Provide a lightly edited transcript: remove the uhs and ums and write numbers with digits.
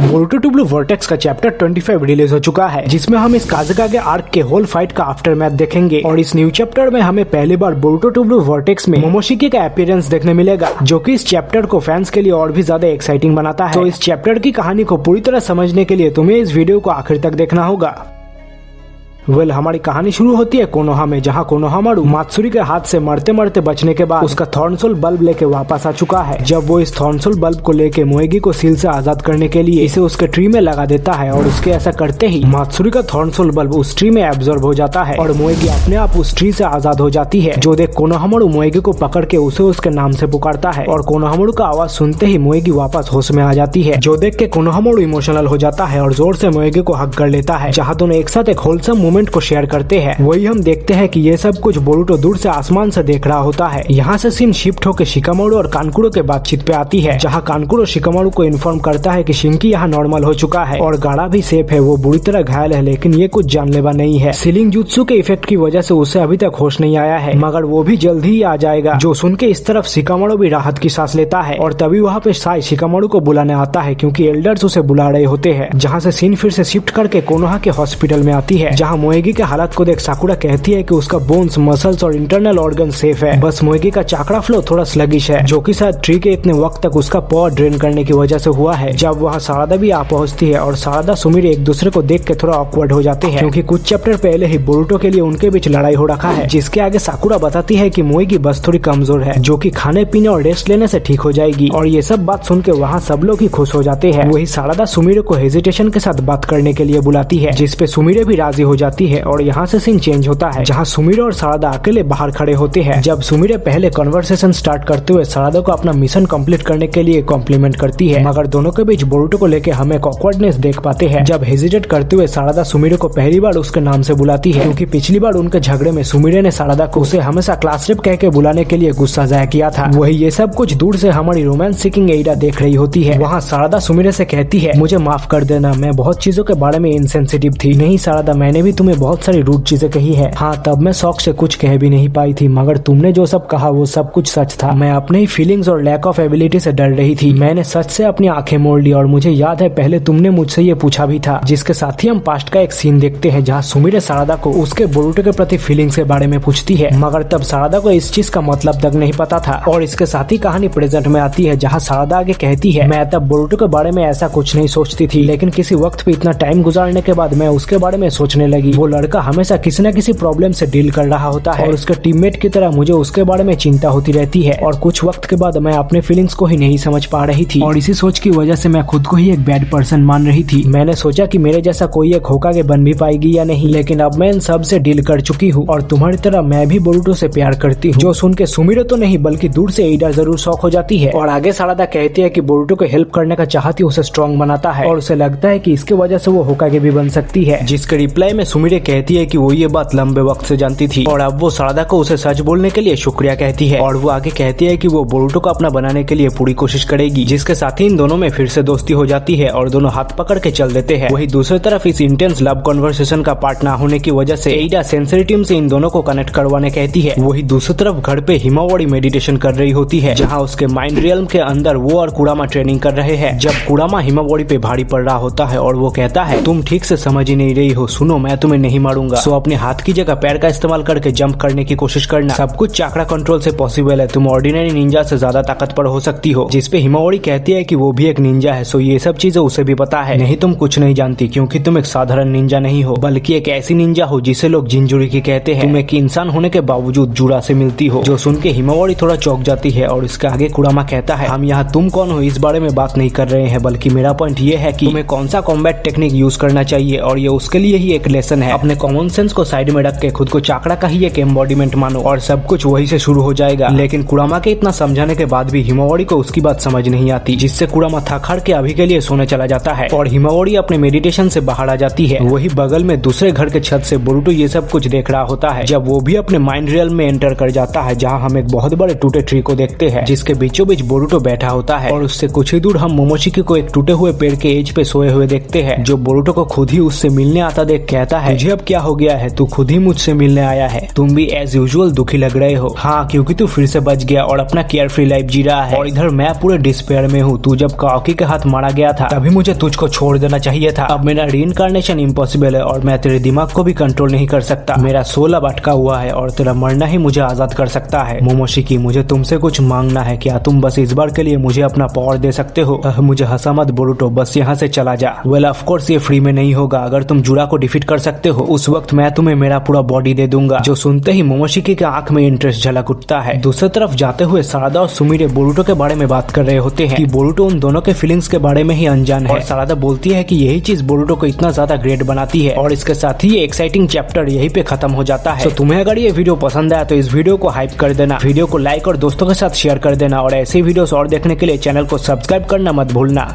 Boruto to blue vertex का chapter 25 release हो चुका है, जिसमें हम इस काज़ुकागे आर्क के होल फाइट का आफ्टर मैथ देखेंगे। और इस न्यू चैप्टर में हमें पहली बार बोरुटो टू ब्लू वर्टेक्स में मोमोशिकी का अपीयरेंस देखने मिलेगा, जो कि इस चैप्टर को फैंस के लिए और भी ज्यादा एक्साइटिंग बनाता है। तो इस चैप्टर की कहानी को पूरी तरह समझने के लिए तुम्हें इस वीडियो को आखिर तक देखना होगा। हमारी कहानी शुरू होती है कोनोहा में, जहाँ कोनोहामारू मात्सुरी के हाथ से मरते मरते बचने के बाद उसका थॉर्नसोल बल्ब लेके वापस आ चुका है। जब वो इस थॉर्नसोल बल्ब को लेके मोएगी को सील से आजाद करने के लिए इसे उसके ट्री में लगा देता है, और उसके ऐसा करते ही मात्सुरी का थॉर्नसोल बल्ब उस ट्री में एब्जॉर्ब हो जाता है और मोएगी अपने आप उस ट्री से आजाद हो जाती है। जो देख कोनोहामारू मोएगी को पकड़ के उसे उसके नाम से पुकारता है, और कोनोहामारू का आवाज सुनते ही मोएगी वापस होश में आ जाती है। जो देख के कोनोहामारू इमोशनल हो जाता है और जोर से मोएगी को हक कर लेता है, जहाँ दोनों एक साथ एक होलसम मोमेंट को शेयर करते हैं। वही हम देखते हैं कि ये सब कुछ बोरुटो दूर से आसमान से देख रहा होता है। यहाँ से सीन शिफ्ट होकर शिकामारू और कानकुरो के बातचीत पे आती है, जहाँ कानकुरो शिकामारू को इन्फॉर्म करता है कि शिंकी यहाँ नॉर्मल हो चुका है और गाड़ा भी सेफ है। वो बुरी तरह घायल है, लेकिन ये कुछ जानलेवा नहीं है। सीलिंग जुत्सु के इफेक्ट की वजह से उसे अभी तक होश नहीं आया है, मगर वो भी जल्द ही आ जाएगा। जो सुन के इस तरफ शिकामारू भी राहत की सांस लेता है, और तभी वहाँ पे साई शिकामारू को बुलाने आता है, क्योंकि एल्डर्स उसे बुला रहे होते हैं। जहाँ से सीन फिर से शिफ्ट करके कोनोहा के हॉस्पिटल में आती है, जहाँ मोएगी के हालात को देख साकुरा कहती है कि उसका बोन्स, मसल्स और इंटरनल ऑर्गन सेफ है, बस मोएगी का चाकड़ा फ्लो थोड़ा स्लगिश है, जो कि शायद ट्री के इतने वक्त तक उसका पावर ड्रेन करने की वजह से हुआ है। जब वहाँ सारादा भी आ पहुंचती है, और सारादा सुमिरे एक दूसरे को देख के थोड़ा ऑकवर्ड हो जाते हैं, क्योंकि कुछ चैप्टर पहले ही बोरुटो के लिए उनके बीच लड़ाई हो रखा है, जिसके आगे साकुरा बताती है कि मोएगी बस थोड़ी कमजोर है, जो कि खाने पीने और रेस्ट लेने से ठीक हो जाएगी। और ये सब बात सुन के वहाँ सब लोग ही खुश हो जाते हैं। वही सारादा सुमिरे को हेजिटेशन के साथ बात करने के लिए बुलाती है, जिसपे सुमिरे भी राजी हो जाती है। और यहाँ से सीन चेंज होता है, जहाँ सुमिरे और सारादा अकेले बाहर खड़े होते हैं। जब सुमिरे पहले कन्वर्सेशन स्टार्ट करते हुए सारादा को अपना मिशन कंप्लीट करने के लिए कॉम्प्लीमेंट करती है, मगर दोनों के बीच बोरुटो को लेके हमें ऑकवर्डनेस देख पाते हैं। जब हेजिटेट करते हुए सारादा सुमिरे को पहली बार उसके नाम से बुलाती है, क्योंकि पिछली बार उनके झगड़े में सुमिरे ने सारादा को उसे हमेशा क्लास रेप कह के बुलाने के लिए गुस्सा जाहिर किया था। वही ये सब कुछ दूर से हमारी रोमांस सीकिंग एइडा देख रही होती है। वहाँ सारादा सुमिरे से कहती है, मुझे माफ कर देना, मैं बहुत चीजों के बारे में इनसेंसिटिव थी। नहीं सारादा, मैंने भी तुम्हें बहुत सारी रूड चीजें कही है। हाँ, तब मैं शौक से कुछ कह भी नहीं पाई थी, मगर तुमने जो सब कहा वो सब कुछ सच था। मैं अपने ही फीलिंग्स और लैक ऑफ एबिलिटी से डर रही थी। मैंने सच से अपनी आंखें मोड़ ली, और मुझे याद है पहले तुमने मुझसे ये पूछा भी था। जिसके साथ ही हम पास्ट का एक सीन देखते हैं, जहाँ सुमिरे सारादा को उसके बोरुटो के प्रति फीलिंग्स के बारे में पूछती है, मगर तब सारादा को इस चीज का मतलब तक नहीं पता था। और इसके साथ ही कहानी प्रेजेंट में आती है, जहाँ सारादा आगे कहती है, मैं तब बोरुटो के बारे में ऐसा कुछ नहीं सोचती थी, लेकिन किसी वक्त पे इतना टाइम गुजारने के बाद मैं उसके बारे में सोचने लगी। वो लड़का हमेशा किसी न किसी प्रॉब्लम से डील कर रहा होता है, और उसके टीममेट की तरह मुझे उसके बारे में चिंता होती रहती है। और कुछ वक्त के बाद मैं अपने फीलिंग्स को ही नहीं समझ पा रही थी, और इसी सोच की वजह से मैं खुद को ही एक बैड पर्सन मान रही थी। मैंने सोचा कि मेरे जैसा कोई एक होकागे बन भी पाएगी या नहीं, लेकिन अब मैं इन सब से डील कर चुकी हूँ, और तुम्हारी तरह मैं भी बोरुटो से प्यार करती हूँ। जो सुन के सुमिरे तो नहीं बल्कि दूर से एइडा जरूर शॉक हो जाती है। और आगे सारादा कहती है कि बोरुटो को हेल्प करने का चाहती उसे स्ट्रॉन्ग बनाता है, और उसे लगता है कि इसके वजह से वो होकागे भी बन सकती है। जिसके रिप्लाई में सुमिरे कहती है कि वो ये बात लंबे वक्त से जानती थी, और अब वो सारादा को उसे सच बोलने के लिए शुक्रिया कहती है। और वो आगे कहती है कि वो बोरुटो को अपना बनाने के लिए पूरी कोशिश करेगी, जिसके साथ ही इन दोनों में फिर से दोस्ती हो जाती है, और दोनों हाथ पकड़ के चल देते हैं। वही दूसरी तरफ इस इंटेंस लव कन्वर्सेशन का पार्ट ना होने की वजह से एइडा सेंसरी टीम से इन दोनों को कनेक्ट करवाने कहती है। वही दूसरी तरफ घर पे हिमावारी मेडिटेशन कर रही होती है, जहाँ उसके माइंड रियल्म के अंदर वो और कुरामा ट्रेनिंग कर रहे हैं। जब कुरामा हिमावारी पे भारी पड़ रहा होता है, और वो कहता है, तुम ठीक से समझ ही नहीं रही हो, सुनो मैं तुम्हें नहीं मारूंगा, सो अपने हाथ की जगह पैर का इस्तेमाल करके जंप करने की कोशिश करना। सब कुछ चाकड़ा कंट्रोल से पॉसिबल है, तुम ऑर्डिनरी निंजा से ज्यादा ताकतवर हो सकती हो। जिसपे हिमावारी कहती है कि वो भी एक निंजा है, सो ये सब चीजें उसे भी पता है। नहीं, तुम कुछ नहीं जानती, क्योंकि तुम एक साधारण निंजा नहीं हो, बल्कि एक ऐसी निंजा हो जिसे लोग जिंजुरी कहते हैं। तुम एक इंसान होने के बावजूद जुड़ा से मिलती हो। जो सुन के हिमावारी थोड़ा चौंक जाती है, और इसके आगे कुरामा कहता है, हम यहाँ तुम कौन हो इस बारे में बात नहीं कर रहे हैं, बल्कि मेरा पॉइंट ये है कि तुम्हें कौन सा कॉम्बैट टेक्निक यूज करना चाहिए, और ये उसके लिए ही एक लेसन है। अपने कॉमन सेंस को साइड में रख के खुद को चाकड़ा का ही एक एम्बॉडीमेंट मानो, और सब कुछ वही से शुरू हो जाएगा। लेकिन कुरामा के इतना समझाने के बाद भी हिमावारी को उसकी बात समझ नहीं आती, जिससे कुरामा थक हार के अभी के लिए सोने चला जाता है, और हिमावारी अपने मेडिटेशन से बाहर आ जाती है। वही बगल में दूसरे घर के छत से बोरुटो ये सब कुछ देख रहा होता है, जब वो भी अपने माइंड रियल में एंटर कर जाता है, जहाँ हम एक बहुत बड़े टूटे ट्री को देखते हैं, जिसके बीचों बीच बोरुटो बैठा होता है। और उससे कुछ ही दूर हम मोमोशिकी को एक टूटे हुए पेड़ के एज पे सोए हुए देखते हैं, जो बोरुटो को खुद ही उससे मिलने आता देख कहता है, तुझे अब क्या हो गया है? तू खुद ही मुझसे मिलने आया है। तुम भी एज यूजुअल दुखी लग रहे हो। हाँ, क्योंकि तू फिर से बच गया और अपना केयर फ्री लाइफ जी रहा है, और इधर मैं पूरे डिस्पेयर में हूँ। तू जब काकी के हाथ मारा गया था तभी मुझे तुझको छोड़ देना चाहिए था। अब मेरा रीइंकार्नेशन इम्पॉसिबल है और मैं तेरे दिमाग को भी कंट्रोल नहीं कर सकता। मेरा सोल अब अटका हुआ है और तेरा मरना ही मुझे आजाद कर सकता है। मोमोशिकी, मुझे तुमसे कुछ मांगना है। क्या तुम बस इस बार के लिए मुझे अपना पावर दे सकते हो? मुझे हंसा मत बोरुटो, बस यहाँ से चला जा। वेल ऑफ कोर्स ये फ्री में नहीं होगा। अगर तुम जुरा को डिफीट कर सकते हो उस वक्त मैं तुम्हें मेरा पूरा बॉडी दे दूंगा। जो सुनते ही मोमोशिकी के आंख में इंटरेस्ट झलक उठता है। दूसरी तरफ जाते हुए सारादा और सुमिरे बोरुटो के बारे में बात कर रहे होते हैं कि बोरुटो उन दोनों के फीलिंग्स के बारे में ही अनजान है, और सारादा बोलती है कि यही चीज बोरुटो को इतना ज्यादा ग्रेट बनाती है। और इसके साथ ही ये एक्साइटिंग चैप्टर यहीं पे खत्म हो जाता है। तो तुम्हें अगर ये वीडियो पसंद आया तो इस वीडियो को हाइप कर देना, वीडियो को लाइक और दोस्तों के साथ शेयर कर देना, और ऐसे वीडियोस और देखने के लिए चैनल को सब्सक्राइब करना मत भूलना।